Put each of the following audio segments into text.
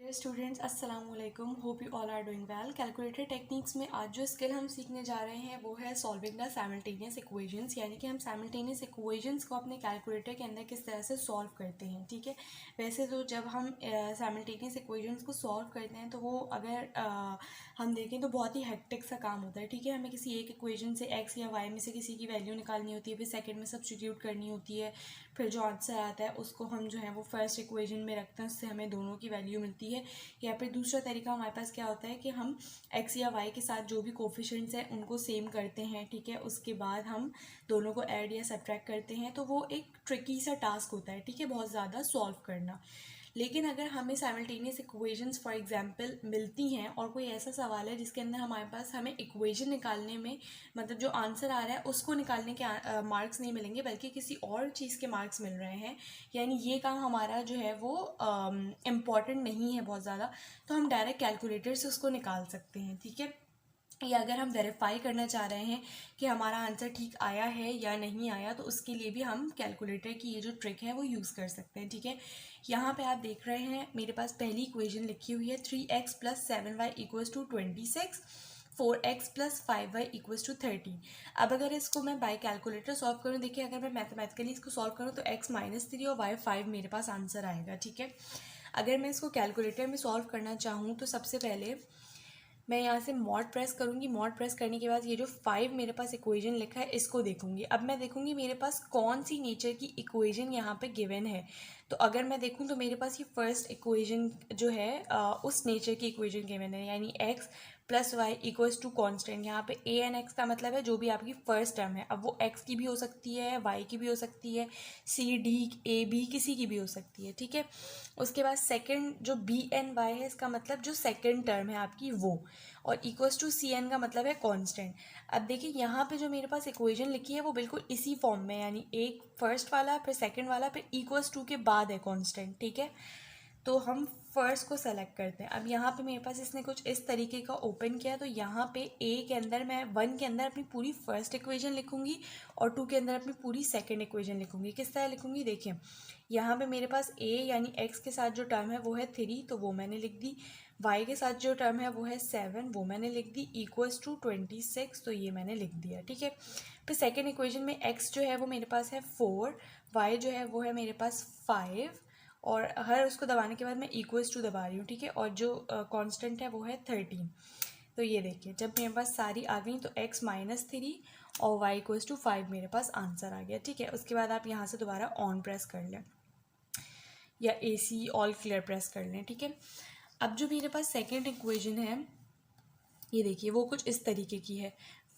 Students अस्सलाम वालेकुम, hope you all are doing well. Calculator techniques में आज जो स्किल हम सीखने जा रहे हैं वो है सॉल्विंग द साइमल्टेनियस इक्वेशंस, यानी कि हम साइमल्टेनियस इक्वेशंस को अपने कैलकुलेटर के अंदर किस तरह से सॉल्व करते हैं। ठीक है, वैसे तो जब हम साइमल्टेनियस इक्वेशंस को सॉल्व करते हैं तो वो अगर हम देखें तो बहुत ही हेक्टिक सा काम होता है। ठीक है, हमें किसी एक इक्वेशन से एक्स या वाई में से किसी की वैल्यू निकालनी होती है, फिर सेकेंड में सब्स्टिट्यूट करनी होती है, फिर जो आंसर आता है उसको हम जो है वो फर्स्ट इक्वेशन में रखते हैं, उससे हमें दोनों की वैल्यू मिलती है। या फिर दूसरा तरीका हमारे पास क्या होता है कि हम एक्स या वाई के साथ जो भी कोफिशिएंट्स हैं उनको सेम करते हैं। ठीक है, उसके बाद हम दोनों को ऐड या सब्ट्रैक्ट करते हैं, तो वो एक ट्रिकी सा टास्क होता है। ठीक है, बहुत ज़्यादा सॉल्व करना। लेकिन अगर हमें साइमल्टेनियस इक्वेशंस फॉर एग्जांपल मिलती हैं और कोई ऐसा सवाल है जिसके अंदर हमारे पास हमें इक्वेशन निकालने में, मतलब जो आंसर आ रहा है उसको निकालने के मार्क्स नहीं मिलेंगे बल्कि किसी और चीज़ के मार्क्स मिल रहे हैं, यानी ये काम हमारा जो है वो इम्पॉर्टेंट नहीं है बहुत ज़्यादा, तो हम डायरेक्ट कैलकुलेटर से उसको निकाल सकते हैं। ठीक है, या अगर हम वेरीफाई करना चाह रहे हैं कि हमारा आंसर ठीक आया है या नहीं आया, तो उसके लिए भी हम कैलकुलेटर की ये जो ट्रिक है वो यूज़ कर सकते हैं। ठीक है, यहाँ पे आप देख रहे हैं मेरे पास पहली इक्वेशन लिखी हुई है 3x + 7y = 26, 4x + 5y = 13। अब अगर इसको मैं बाय कैलकुलेटर सॉल्व करूँ, देखिए अगर मैं मैथमेटिकली इसको सॉल्व करूँ तो x -3 और y 5 मेरे पास आंसर आएगा। ठीक है, अगर मैं इसको कैलकुलेटर में सॉल्व करना चाहूँ तो सबसे पहले मैं यहाँ से मॉड प्रेस करूँगी। मॉड प्रेस करने के बाद ये जो 5 मेरे पास इक्वेशन लिखा है इसको देखूँगी। अब मैं देखूँगी मेरे पास कौन सी नेचर की इक्वेशन यहाँ पे गिवन है। तो अगर मैं देखूँ तो मेरे पास ये फर्स्ट इक्वेशन जो है उस नेचर की इक्वेशन गिवन है, यानी x + y = कॉन्स्टेंट। यहाँ पे a एन एक्स का मतलब है जो भी आपकी फर्स्ट टर्म है। अब वो x की भी हो सकती है, y की भी हो सकती है, c d a b किसी की भी हो सकती है। ठीक है, उसके बाद सेकंड जो b n y है इसका मतलब जो सेकंड टर्म है आपकी वो, और =cn का मतलब है कांस्टेंट। अब देखिए यहाँ पे जो मेरे पास इक्वेशन लिखी है वो बिल्कुल इसी फॉर्म में, यानी एक फर्स्ट वाला फिर सेकंड वाला फिर =2 के बाद है कांस्टेंट। ठीक है, तो हम फर्स्ट को सेलेक्ट करते हैं। अब यहाँ पे मेरे पास इसने कुछ इस तरीके का ओपन किया, तो यहाँ पे ए के अंदर मैं 1 के अंदर अपनी पूरी फर्स्ट इक्वेशन लिखूंगी और 2 के अंदर अपनी पूरी सेकंड इक्वेशन लिखूंगी। किस तरह लिखूंगी, देखिए यहाँ पे मेरे पास ए यानी एक्स के साथ जो टर्म है वो है 3, तो वो मैंने लिख दी। वाई के साथ जो टर्म है वो है 7, वो मैंने लिख दी। =26, तो ये मैंने लिख दिया। ठीक है, फिर सेकेंड इक्वेशन में एक्स जो है वो मेरे पास है 4, वाई जो है वो है मेरे पास 5, और हर उसको दबाने के बाद मैं =2 दबा रही हूँ। ठीक है, और जो कांस्टेंट है वो है 13। तो ये देखिए जब मेरे पास सारी आ गई तो x -3 और y = 5 मेरे पास आंसर आ गया। ठीक है, उसके बाद आप यहाँ से दोबारा ऑन प्रेस कर लें या AC ऑल क्लियर प्रेस कर लें। ठीक है, अब जो मेरे पास सेकेंड इक्वेशन है ये देखिए वो कुछ इस तरीके की है,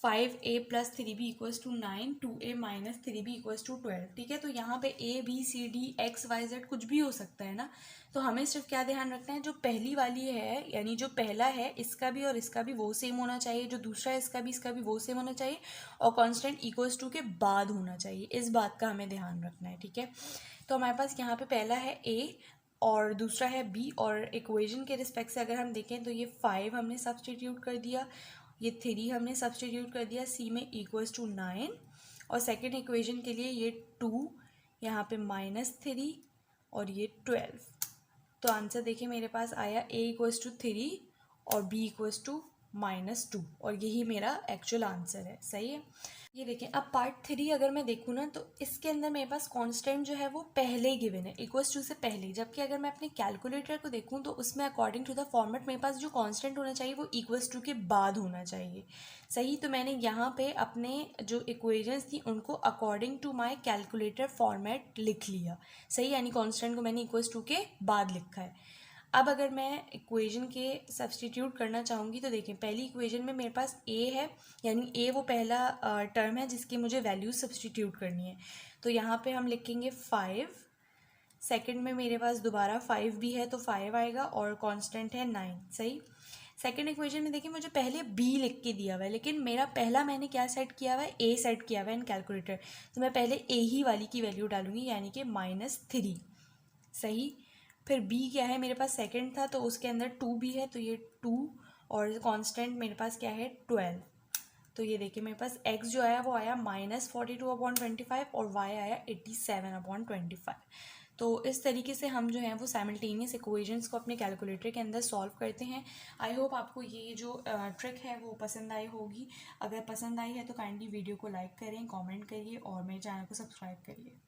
5a + 3b = 9, 2a - 3b = 12। ठीक है, तो यहाँ पे a b c d x y z कुछ भी हो सकता है ना, तो हमें सिर्फ क्या ध्यान रखना है, जो पहली वाली है यानी जो पहला है इसका भी और इसका भी वो सेम होना चाहिए, जो दूसरा है इसका भी वो सेम होना चाहिए, और कांस्टेंट =2 के बाद होना चाहिए। इस बात का हमें ध्यान रखना है। ठीक है, तो हमारे पास यहाँ पे पहला है a और दूसरा है b, और इक्वेशन के रिस्पेक्ट से अगर हम देखें तो ये 5 हमने सब्सटीट्यूट कर दिया, ये 3 हमने सब्सटीट्यूट कर दिया, c में =9, और सेकेंड इक्वेशन के लिए ये 2, यहाँ पे -3 और ये 12। तो आंसर देखिए मेरे पास आया a = 3 और b = -2, और यही मेरा एक्चुअल आंसर है। सही है, ये देखें अब पार्ट 3 अगर मैं देखूँ ना तो इसके अंदर मेरे पास कांस्टेंट जो है वो पहले ही गिवन है, =2 से पहले, जबकि अगर मैं अपने कैलकुलेटर को देखूँ तो उसमें अकॉर्डिंग टू द फॉर्मेट मेरे पास जो कांस्टेंट होना चाहिए वो =2 के बाद होना चाहिए। सही, तो मैंने यहाँ पे अपने जो इक्वेशंस थी उनको according to my calculator format लिख लिया। सही, यानी कॉन्स्टेंट को मैंने =2 के बाद लिखा है। अब अगर मैं इक्वेशन के सब्सटीट्यूट करना चाहूँगी तो देखें पहली इक्वेशन में मेरे पास a है, यानी a वो पहला टर्म है जिसकी मुझे वैल्यू सब्सटीट्यूट करनी है, तो यहाँ पे हम लिखेंगे 5। सेकंड में मेरे पास दोबारा 5 भी है तो 5 आएगा, और कांस्टेंट है 9। सही, सेकंड इक्वेशन में देखिए मुझे पहले b लिख के दिया हुआ है, लेकिन मेरा पहला मैंने क्या सेट किया हुआ है, a सेट किया हुआ है इन कैलकुलेटर, तो मैं पहले a ही वाली की वैल्यू डालूंगी, यानी कि -3। सही, फिर b क्या है मेरे पास सेकंड था तो उसके अंदर 2 भी है, तो ये 2, और कांस्टेंट मेरे पास क्या है 12। तो ये देखिए मेरे पास x जो आया वो आया -42/25 और y आया 87/25। तो इस तरीके से हम जो है वो साइमल्टेनियस इक्वेशंस को अपने कैलकुलेटर के अंदर सॉल्व करते हैं। आई होप आपको ये जो ट्रिक है वो पसंद आई होगी। अगर पसंद आई है तो काइंडली वीडियो को लाइक करें, कमेंट करिए और मेरे चैनल को सब्सक्राइब करिए।